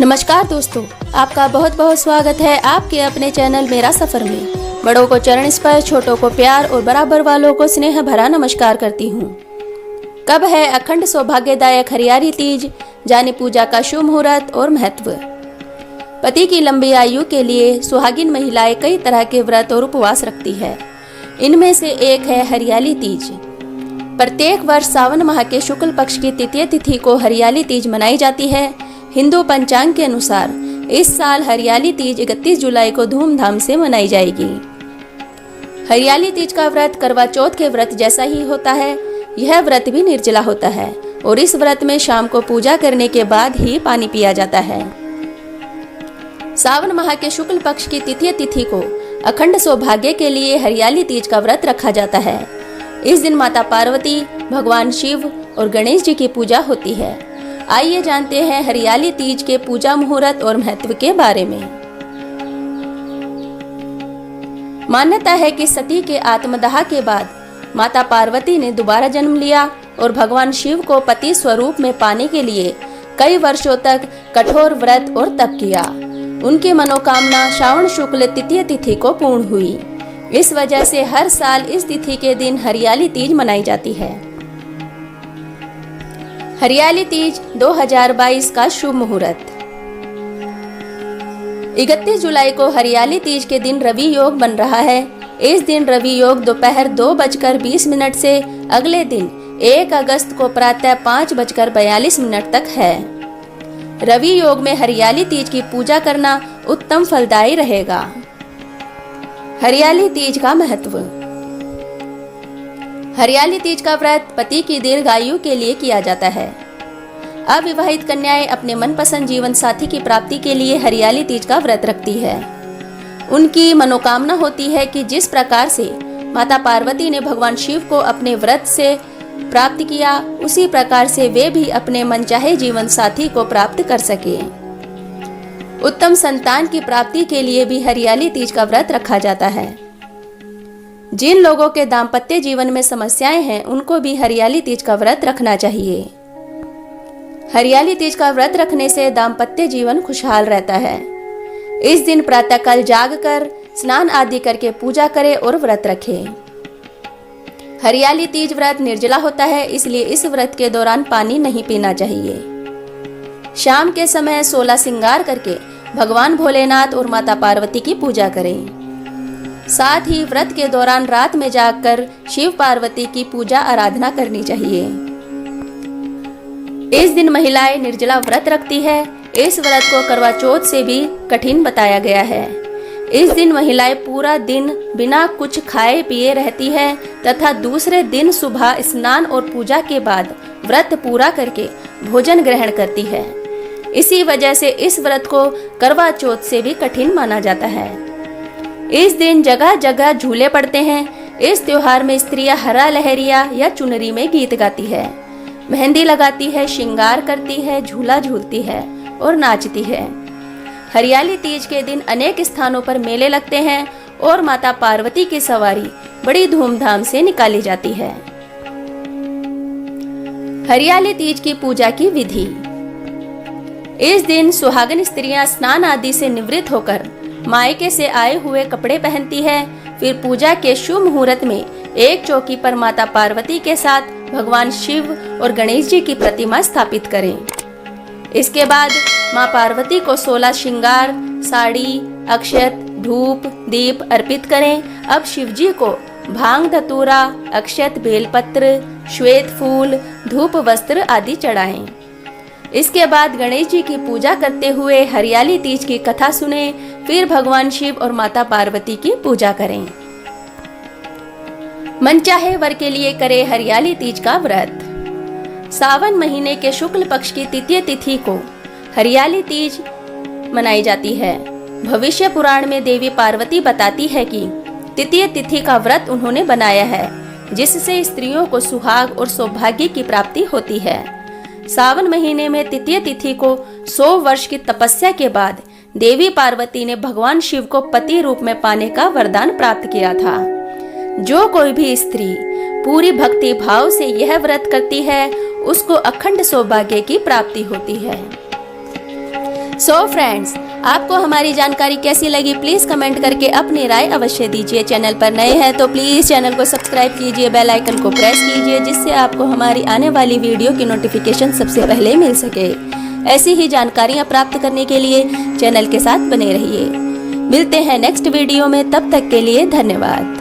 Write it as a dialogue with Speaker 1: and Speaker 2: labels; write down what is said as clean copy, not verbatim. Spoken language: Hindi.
Speaker 1: नमस्कार दोस्तों, आपका बहुत बहुत स्वागत है आपके अपने चैनल मेरा सफर में। बड़ों को चरण स्पर्श, छोटों को प्यार और बराबर वालों को स्नेह भरा नमस्कार करती हूँ। कब है अखंड सौभाग्यदायक हरियाली तीज, जाने पूजा का शुभ मुहूर्त और महत्व। पति की लंबी आयु के लिए सुहागिन महिलाएं कई तरह के व्रत और उपवास रखती है। इनमें से एक है हरियाली तीज। प्रत्येक वर्ष सावन माह के शुक्ल पक्ष की तृतीय तिथि को हरियाली तीज मनाई जाती है। हिंदू पंचांग के अनुसार इस साल हरियाली तीज 31 जुलाई को धूमधाम से मनाई जाएगी। हरियाली तीज का व्रत करवा चौथ के व्रत जैसा ही होता है। यह व्रत भी निर्जला होता है और इस व्रत में शाम को पूजा करने के बाद ही पानी पिया जाता है। सावन माह के शुक्ल पक्ष की तृतीय तिथि को अखंड सौभाग्य के लिए हरियाली तीज का व्रत रखा जाता है। इस दिन माता पार्वती, भगवान शिव और गणेश जी की पूजा होती है। आइए जानते हैं हरियाली तीज के पूजा मुहूर्त और महत्व के बारे में। मान्यता है कि सती के आत्मदाह के बाद माता पार्वती ने दोबारा जन्म लिया और भगवान शिव को पति स्वरूप में पाने के लिए कई वर्षों तक कठोर व्रत और तप किया। उनकी मनोकामना श्रावण शुक्ल तृतीय तिथि को पूर्ण हुई। इस वजह से हर साल इस तिथि के दिन हरियाली तीज मनाई जाती है। हरियाली तीज 2022 का शुभ मुहूर्त। 31 जुलाई को हरियाली तीज के दिन रवि योग बन रहा है। इस दिन रवि योग दोपहर 2:20 से अगले दिन 1 अगस्त को प्रातः 5:42 तक है। रवि योग में हरियाली तीज की पूजा करना उत्तम फलदायी रहेगा। हरियाली तीज का महत्व। हरियाली तीज का व्रत पति की दीर्घायु के लिए किया जाता है। अविवाहित कन्याएं अपने मनपसंद जीवन साथी की प्राप्ति के लिए हरियाली तीज का व्रत रखती है। उनकी मनोकामना होती है कि जिस प्रकार से माता पार्वती ने भगवान शिव को अपने व्रत से प्राप्त किया, उसी प्रकार से वे भी अपने मनचाहे जीवन साथी को प्राप्त कर सके। उत्तम संतान की प्राप्ति के लिए भी हरियाली तीज का व्रत रखा जाता है। जिन लोगों के दाम्पत्य जीवन में समस्याएं हैं, उनको भी हरियाली तीज का व्रत रखना चाहिए। हरियाली तीज का व्रत रखने से दाम्पत्य जीवन खुशहाल रहता है। इस दिन प्रातःकाल जागकर स्नान आदि करके पूजा करें और व्रत रखें। हरियाली तीज व्रत निर्जला होता है, इसलिए इस व्रत के दौरान पानी नहीं पीना चाहिए। शाम के समय 16 श्रृंगार करके भगवान भोलेनाथ और माता पार्वती की पूजा करें। साथ ही व्रत के दौरान रात में जागकर शिव पार्वती की पूजा आराधना करनी चाहिए। इस दिन महिलाएं निर्जला व्रत रखती है। इस व्रत को करवा चौथ से भी कठिन बताया गया है। इस दिन महिलाएं पूरा दिन बिना कुछ खाए पिए रहती है तथा दूसरे दिन सुबह स्नान और पूजा के बाद व्रत पूरा करके भोजन ग्रहण करती है। इसी वजह से इस व्रत को करवा चौथ से भी कठिन माना जाता है। इस दिन जगह जगह झूले पड़ते हैं। इस त्योहार में स्त्रियां हरा लहरिया या चुनरी में गीत गाती है, मेहंदी लगाती है, श्रृंगार करती है, झूला झूलती है और नाचती है। हरियाली तीज के दिन अनेक स्थानों पर मेले लगते हैं और माता पार्वती की सवारी बड़ी धूमधाम से निकाली जाती है। हरियाली तीज की पूजा की विधि। इस दिन सुहागन स्त्रियां स्नान आदि से निवृत्त होकर मायके से आए हुए कपड़े पहनती है। फिर पूजा के शुभ मुहूर्त में एक चौकी पर माता पार्वती के साथ भगवान शिव और गणेश जी की प्रतिमा स्थापित करें। इसके बाद मां पार्वती को 16 श्रृंगार, साड़ी, अक्षत, धूप, दीप अर्पित करें। अब शिव जी को भांग धतूरा, अक्षत, बेलपत्र, श्वेत फूल, धूप, वस्त्र आदि चढ़ाएं। इसके बाद गणेश जी की पूजा करते हुए हरियाली तीज की कथा सुने। फिर भगवान शिव और माता पार्वती की पूजा करें। मनचाहे वर के लिए करें हरियाली तीज का व्रत। सावन महीने के शुक्ल पक्ष की तृतीय तिथि को हरियाली तीज मनाई जाती है। भविष्य पुराण में देवी पार्वती बताती है कि तृतीय तिथि का व्रत उन्होंने बनाया है, जिससे स्त्रियों को सुहाग और सौभाग्य की प्राप्ति होती है। सावन महीने में तृतीय तिथि को 100 वर्ष की तपस्या के बाद देवी पार्वती ने भगवान शिव को पति रूप में पाने का वरदान प्राप्त किया था। जो कोई भी स्त्री पूरी भक्ति भाव से यह व्रत करती है, उसको अखंड सौभाग्य की प्राप्ति होती है। सो फ्रेंड्स, आपको हमारी जानकारी कैसी लगी प्लीज कमेंट करके अपनी राय अवश्य दीजिए। चैनल पर नए हैं तो प्लीज चैनल को सब्सक्राइब कीजिए, बेल आइकन को प्रेस कीजिए, जिससे आपको हमारी आने वाली वीडियो की नोटिफिकेशन सबसे पहले मिल सके। ऐसी ही जानकारियां प्राप्त करने के लिए चैनल के साथ बने रहिए। मिलते हैं नेक्स्ट वीडियो में, तब तक के लिए धन्यवाद।